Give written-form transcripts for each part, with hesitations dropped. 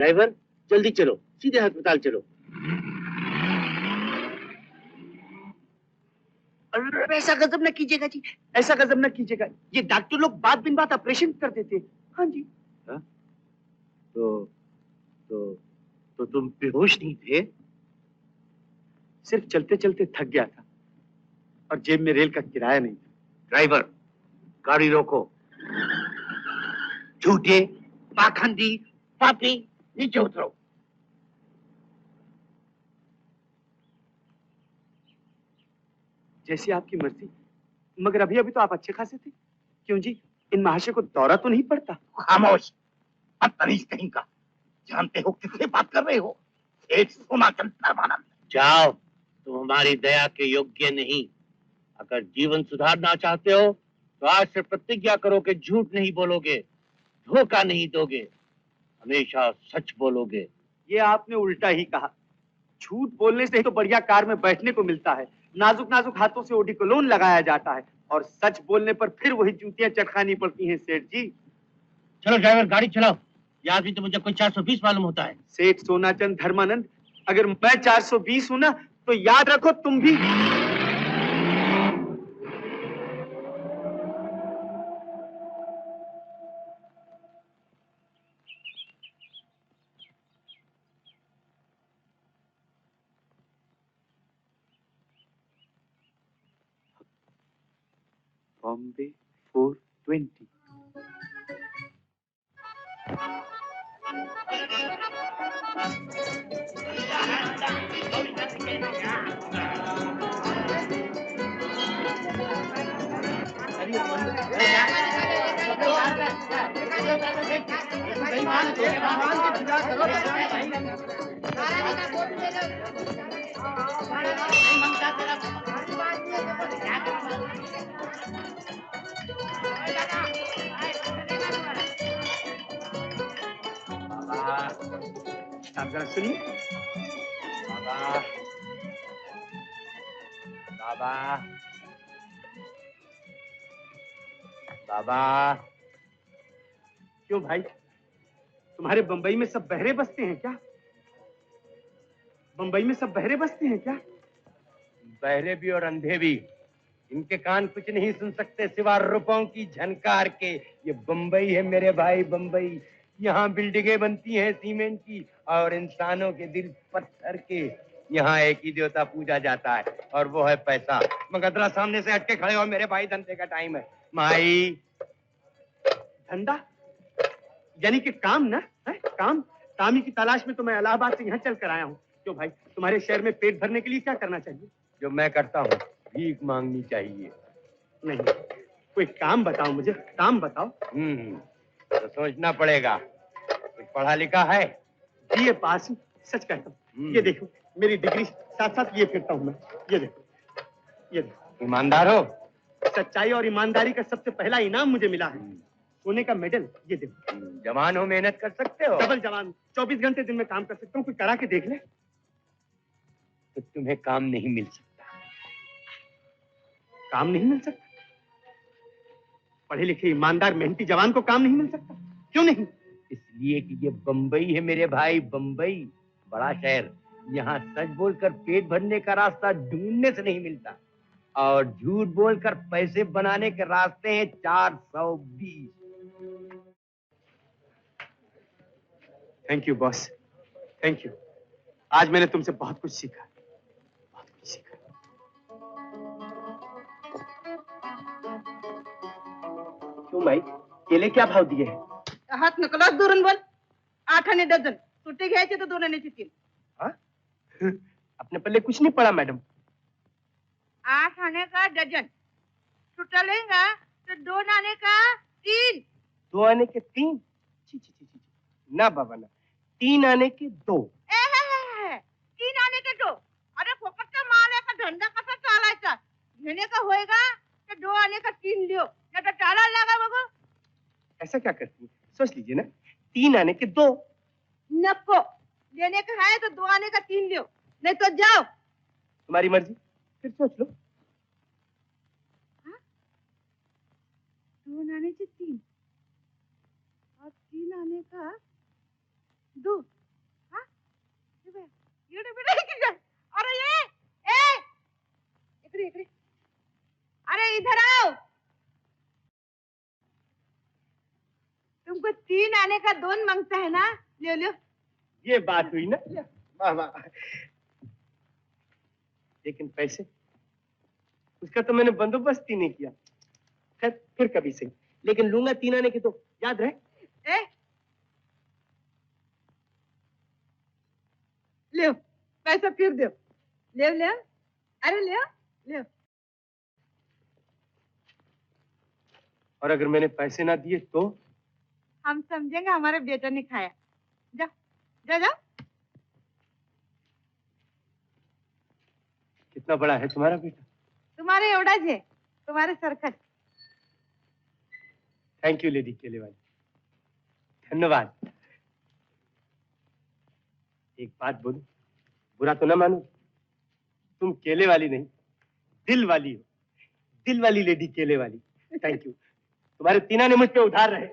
Driver जल्दी चलो, सीधे अस्पताल चलो। अरे ऐसा गजब न कीजिएगा जी, ऐसा गजब न कीजिएगा। ये डॉक्टर लोग बात बिन बात ऑपरेशन कर देते। हाँ जी। हा? तो तुम बेहोश नहीं थे? सिर्फ चलते चलते थक गया था और जेब में रेल का किराया नहीं था। ड्राइवर गाड़ी रोको। झूठे, पाखंडी, पापी, नीचे उतरो। जैसी आपकी मर्जी, मगर अभी अभी तो आप अच्छे खासे थे। क्यों जी, इन महाशय को दौरा तो नहीं पड़ता? खामोश, बदतमीज कहीं का। जानते हो किससे बात कर रहे हो? सेठ सोनाचंद परमानंद। जाओ, तुम हमारी दया के योग्य नहीं। अगर जीवन सुधारना चाहते हो तो आज से प्रतिज्ञा करो कि झूठ नहीं बोलोगे, धोखा नहीं दोगे, हमेशा सच बोलोगे। ये आपने उल्टा ही कहा। झूठ बोलने से ही तो बढ़िया कार में बैठने को मिलता है, नाजुक नाजुक हाथों से ओडिकोलोन लगाया जाता है, और सच बोलने पर फिर वही जूतियां चटकानी पड़ती हैं सेठ जी। चलो ड्राइवर गाड़ी चलाओ। ये आदमी तो मुझे कोई 420 मालूम होता है। सेठ सोनाचंद धर्मानंद, अगर मैं 420 हूं ना तो याद रखो तुम भी। बॉम्बे 420। आप जरा सुनिए। बाबा, बाबा, बाबा। क्यों भाई, तुम्हारे बंबई में सब बहरे बसते हैं क्या? बंबई में सब बहरे बसते हैं क्या? बहरे भी और अंधे भी। इनके कान कुछ नहीं सुन सकते सिवा रुपयों की झनकार के। ये बंबई है मेरे भाई, बंबई। यहाँ बिल्डिंगें बनती हैं सीमेंट की और इंसानों के दिल पत्थर के। यहाँ एक ही देवता पूजा जाता है और वो है पैसा। मगर जरा सामने से हटके खड़े हो मेरे भाई, धंधे का टाइम है। माई धंधा यानी कि काम ना है? काम काम ही की तलाश में तो मैं इलाहाबाद से यहाँ चल कर आया हूँ। क्यों भाई, तुम्हारे शहर में पेट भरने के लिए क्या करना चाहिए? जो मैं करता हूँ, भीख मांगनी चाहिए। नहीं, कोई काम बताओ मुझे, काम बताओ। तो सोचना पड़ेगा। कुछ पढ़ा लिखा है? बीए पास हूँ, सच कहता हूँ। ये देखो मेरी डिग्री, साथ साथ ये फिरता हूँ मैं। ये देखो, ये देखो। ईमानदार हो? सच्चाई और ईमानदारी का सबसे पहला इनाम मुझे मिला है, सोने का मेडल। ये देखो। जवान हो, मेहनत कर सकते हो? डबल जवान, 24 घंटे दिन में काम कर सकता हूँ। कोई करा के देख ले। तो तुम्हें काम नहीं मिल सकता। काम नहीं मिल सकता? पढ़े लिखे ईमानदार मेहनती जवान को काम नहीं मिल सकता? क्यों नहीं? इसलिए कि ये बंबई है मेरे भाई, बंबई बड़ा शहर। यहाँ सच बोलकर पेट भरने का रास्ता ढूंढने से नहीं मिलता, और झूठ बोलकर पैसे बनाने के रास्ते हैं 420। Thank you boss, thank you. आज मैंने तुमसे बहुत कुछ सीखा, बहुत कुछ सीखा। क्यों भाई, केले क्या भाव दिए हैं? हात नकलाच धरून बोल. 8 आणे डझन. सुट्टे घ्यायचे तर 2 आण्याचे 3. हाँ? अपने पल्ले कुछ नहीं पड़ा मैडम। 8 आने का डजन. सुट्टा लेगा तो 2 आने का 3. 2 आने के 3? छी छी छी छी। ना बाबा ना, 3 आने के 2। 3 आने के 2. अरे फोकटचा माल आहे का, धंदा कसा चालायचा? घेणे का होएगा तो 2 आने का 3 लियो, नहीं तो चालायला लागा बघू. ऐसा क्या करती है, सोच लीजिए ना। 3 आने के 2। नको, लेने का है तो 2 आने का 3 लियो, नहीं तो जाओ. तुम्हारी मर्जी, फिर सोच लो। 2 आने के 3 और 3 आने का दूध हाँ ये बेटा किधर अरे ये इकडे इकडे अरे इधर आओ तुमको 3 आने का 2 मांगता है ना ले लो ये बात हुई ना वाह वाह लेकिन पैसे उसका तो मैंने बंदोबस्त ही नहीं किया खैर फिर कभी सही लेकिन लूंगा 3 आने की तो याद रहे ले पैसा फिर दो ले अरे ले और अगर मैंने पैसे ना दिए तो हम समझेंगे हमारे बेटा ने खाया जा कितना बड़ा है तुम्हारा बेटा तुम्हारे एवढाच है तुम्हारे सरखत थैंक यू लेडी केले वाली धन्यवाद एक बात बोलूं बुरा तो ना मानो तुम केले वाली नहीं दिल वाली हो दिल वाली लेडी केले वाली थैंक यू तुम्हारे 3 आने मुझ पे उधार रहे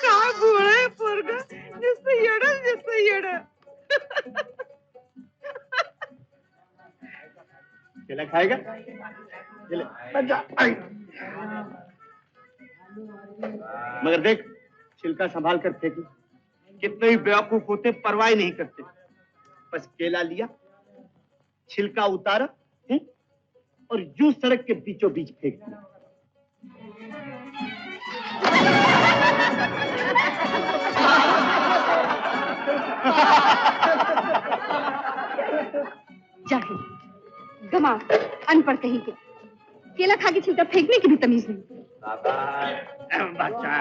काय बोळ आहे पोरगा नुसतं येडं केला खाएगा केले मगर देख छिलका संभाल कर फेंक कितने ही बेवकूफ होते परवाह नहीं करते बस केला लिया छिलका उतारा और यूं सड़क के बीचों बीच फेंक दिया जाहिल गमा अनपढ़ कहीं के केला खा के छिलका फेंकने की भी तमीज नहीं बच्चा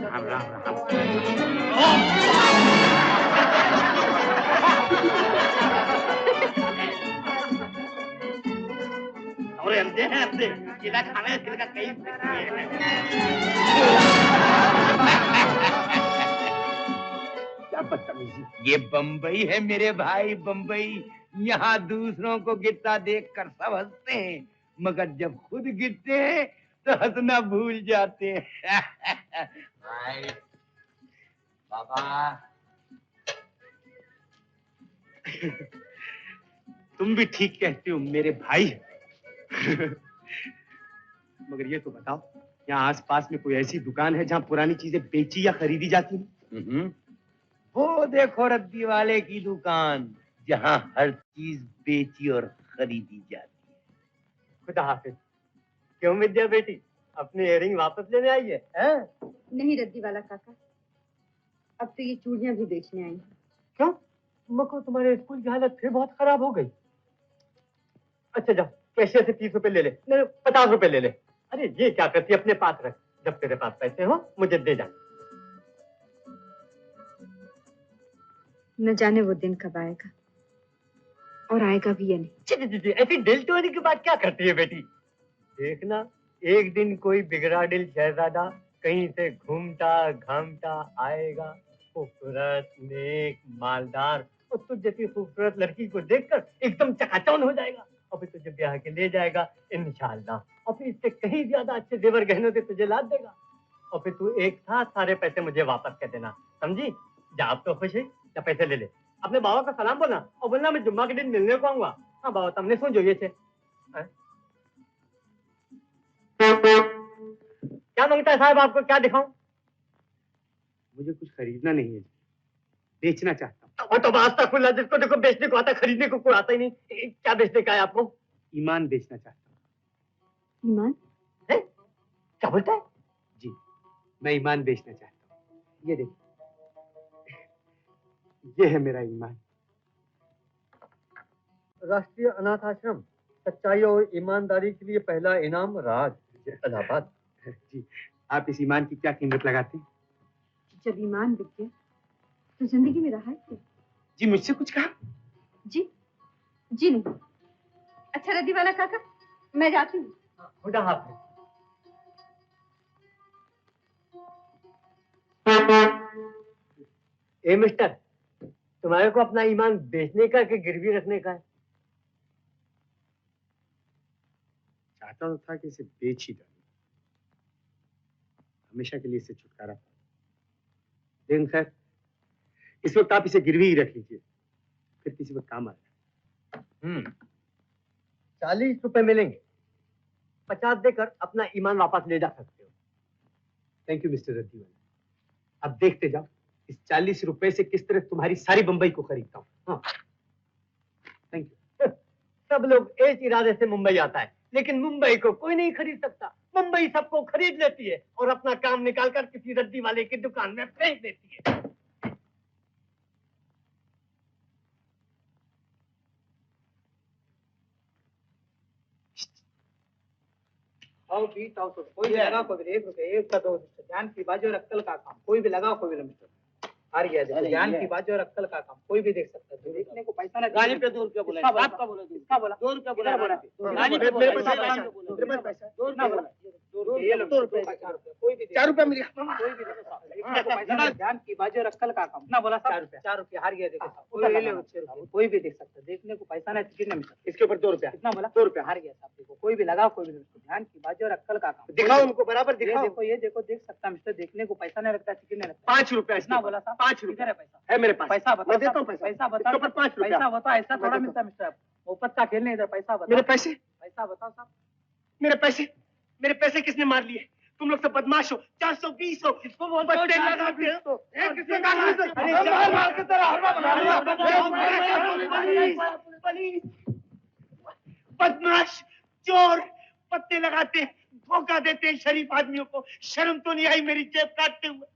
राम राम और अंधे हैं अंधे केला खाने छिलका कहीं क्या बदतमीजी ये बम्बई है मेरे भाई बम्बई यहाँ दूसरों को गिरता देखकर सब हंसते हैं मगर जब खुद गिरते हैं तो हंसना भूल जाते हैं बाबा तुम भी ठीक कहते हो मेरे भाई मगर ये तो बताओ यहाँ आसपास में कोई ऐसी दुकान है जहाँ पुरानी चीजें बेची या खरीदी जाती हैं? वो देखो रद्दी वाले की दुकान जहाँ हर चीज बेची और खरीदी जाती है। खुदा हाफिज। क्यों विद्या बेटी अपनी इयरिंग वापस लेने आई है? नहीं रद्दी वाला काका अब तो ये चूड़ियां भी बेचने आई हैं। क्यों? मको तुम्हारे स्कूल की हालत फिर बहुत खराब हो गई। अच्छा जाओ कैशियर से 30 रुपए ले ले, नहीं 50 रुपए ले ले। अरे ये क्या करती है, अपने पास रख, जब तेरे पास पैसे हो मुझे दे जाना। न जाने वो दिन कब आएगा और आएगा भी या नहीं। ऐसी दिल तोड़ने की बात क्या करती है बेटी? देखना एक दिन कोई बिगड़ा दिल शहजादा कहीं से घूमता घामता आएगा, खूबसूरत नेक मालदार, और तुझ जैसी खूबसूरत लड़की को देखकर एकदम चकाचौंध हो जाएगा और फिर तुझे ब्याह के ले जाएगा इंशाअल्लाह, और फिर इससे कहीं ज्यादा अच्छे जेवर गहनों से तुझे लाद देगा और फिर तू एक साथ सारे पैसे मुझे वापस कर देना, समझी? जा अब तो खुश है, जा पैसे ले ले, अपने बाबा का सलाम बोलना और बोलना मैं जुम्मा के दिन मिलने को आऊंगा। हाँ बाबा तुमने सुन जो ये छे क्या मांगता है साहब, आपको क्या दिखाऊं? मुझे कुछ खरीदना नहीं है, बेचना चाहता हूँ। और तो वास्ता खुला, जिसको देखो बेचने को आता, खरीदने को कोई आता ही नहीं। क्या बेचने का है आपको? ईमान बेचना चाहता हूँ। ईमान? क्या बोलता है? जी मैं ईमान बेचना चाहता हूँ। ये देखिए, ये है मेरा ईमान। राष्ट्रीय अनाथ आश्रम सच्चाई और ईमानदारी के लिए पहला इनाम राज, इलाहाबाद। जी आप इस ईमान की क्या कीमत लगाते हैं? जब ईमान बिक गया तो जिंदगी में रहा है क्या? जी मुझसे कुछ कहा? जी नहीं। अच्छा रद्दी वाला काका मैं जाती हूँ। खुदा हाफिज। ए मिस्टर, तुम्हारे को अपना ईमान बेचने का कि गिरवी रखने का है? चाहता तो था कि इसे बेच ही डालूं। हमेशा के लिए इससे छुटकारा पा। लेकिन खैर, इस वक्त आप इसे गिरवी ही रख लीजिए, फिर किसी वक्त काम आएगा। 40 रुपए मिलेंगे। 50 देकर अपना ईमान वापस ले जा सकते हो। थैंक यू मिस्टर रद्दी वाला। अब देखते जाओ इस 40 रुपए से किस तरह तुम्हारी सारी बंबई को खरीदता हूँ। हाँ, थैंक यू। सब लोग एक इरादे से मुंबई आता है, लेकिन मुंबई को कोई नहीं खरीद सकता। मुंबई सबको खरीद लेती है और अपना काम निकालकर किसी रद्दी वाले की दुकान में फेंक देती है। आओ बीट आओ तो कोई भी लगा कोई भी 1 रुपए 1 का 2 ध्यान की बाजू और अक्कल का काम कोई भी लगा कोई भी मिस्टर हार गया देखो ध्यान की बाजू और अक्कल का काम कोई भी देख सकता है देखने को पैसा ना गाली पे 2 रुपया बोला आपका बोला इसका बोला 2 रुपया बोला गाली पे मेरे पैसा मेरे पास पैसा 2 रुपया बोला 2 रुपया कोई भी 4 रुपया मिल गया कोई भी देखो पैसा ध्यान की बाजू और अक्कल का काम ना बोला 4 रुपया हार गया देखो कोई भी देख सकता है देखने को पैसा ना कितने मिस्टर इसके ऊपर 2 रुपया कितना बोला 2 रुपया हार गया साहब देखो कोई भी लगा कोई भी ध्यान की बाजू और अक्कल का काम दिखाओ उनको बराबर दिखाओ। ये देखो देख सकता मिस्टर देखने को पैसा नहीं लगता चिकन नहीं लगता 5 रुपया कितना बोला साहब 5 रुपया है पैसा है मेरे पास। पैसा बता मैं देता हूँ पैसा बता 5 रुपया पैसा बता ऐसा थोड़ा मिलता मिस्टर मोहब्बत का खेल नहीं इधर पैसा बता मेरे पैसे पैसा बताओ साहब मेरे पैसे किसने मार लिए? तुम लोग सब बदमाश हो। 420 हो किसको बोलते हो? किसने बदमाश चोर पत्ते लगाते धोखा देते हैं शरीफ आदमियों को। शर्म तो नहीं आई मेरी जेब काटते हुए?